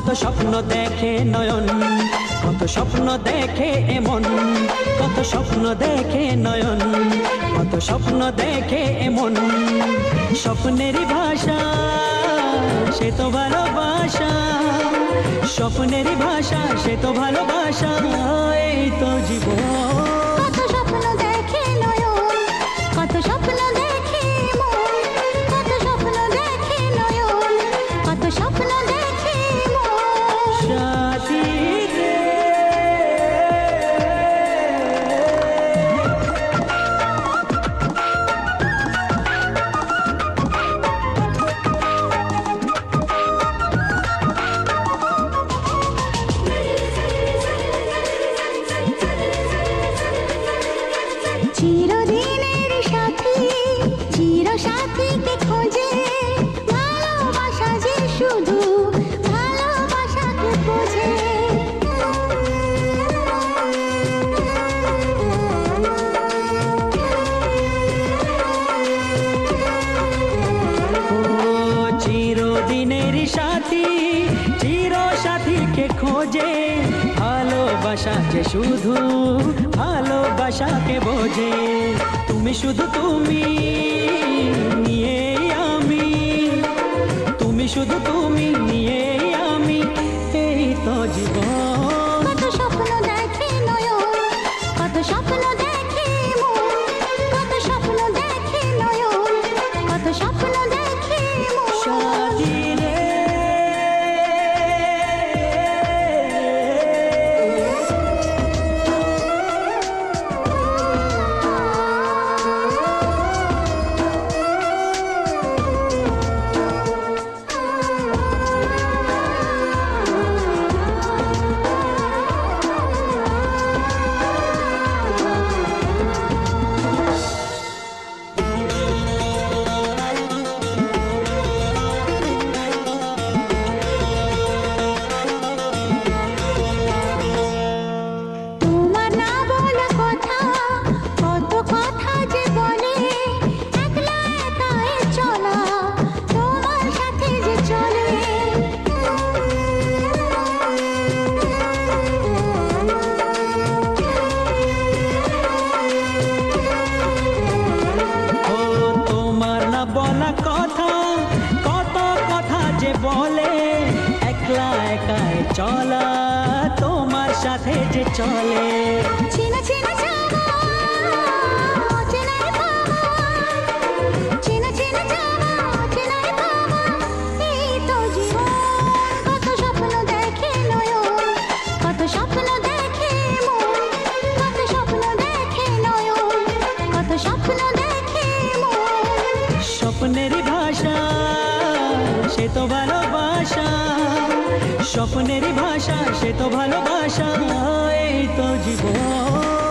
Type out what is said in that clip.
কত স্বপ্ন দেখে নয়ন, কত স্বপ্ন দেখে এমন, কত স্বপ্ন দেখে নয়ন, কত স্বপ্ন দেখে এমন। স্বপ্নেরই ভাষা সে তো ভালোবাসা, স্বপ্নেরই ভাষা সে তো ভালোবাসা, এই তো জীবন। কত স্বপ্ন দেখে নয়ন, কত স্বপ্ন দেখে মন, কত স্বপ্ন দেখে নয়ন, কত স্বপ্ন দেখে মন। সাথী রে চিরদিনের সাথী, চির সাথীকে খোঁজে, ভালোবাসা যে শুধু ভালোবাসাকে বোঝে। ও চিরদিনের সাথী, চির সাথীকে খোঁজে, ভালোবাসা যে শুধু ভালোবাসাকে বোঝে। তুমি শুধু তুমি নিয়ে আমি, তুমি শুধু তুমি নিয়ে আমি, এই তো জীবন। কত স্বপ্ন দেখে নয়ন, কত স্বপ্ন দেখে মন, কত স্বপ্ন দেখে নয়ন, কত স্বপ্ন দেখে মন। সাথী রে তোমার না বলা কথা, কত কথা যে বলে, একলা একাই চলা তোমার সাথে যে চলে। ও তোমার না বলা কথা, কত কথা যে বলে, একলা একাই চলা তোমার সাথে যে চলে। চেনা চেনা যাওয়া, অচেনায় পাওয়া, চেনা চেনা যাওয়া, অচেনায় পাওয়া, এই তো জীবন। কত স্বপ্ন দেখে নয়ন, কত স্বপ্ন দেখে মন, কত স্বপ্ন দেখে নয়ন, কত স্বপ্ন দেখে মন। স্বপ্নেরই ভাষা সে তো ভালোবাসা, স্বপ্নেরই ভাষা সে তো ভালোবাসা, এই তো জীবন।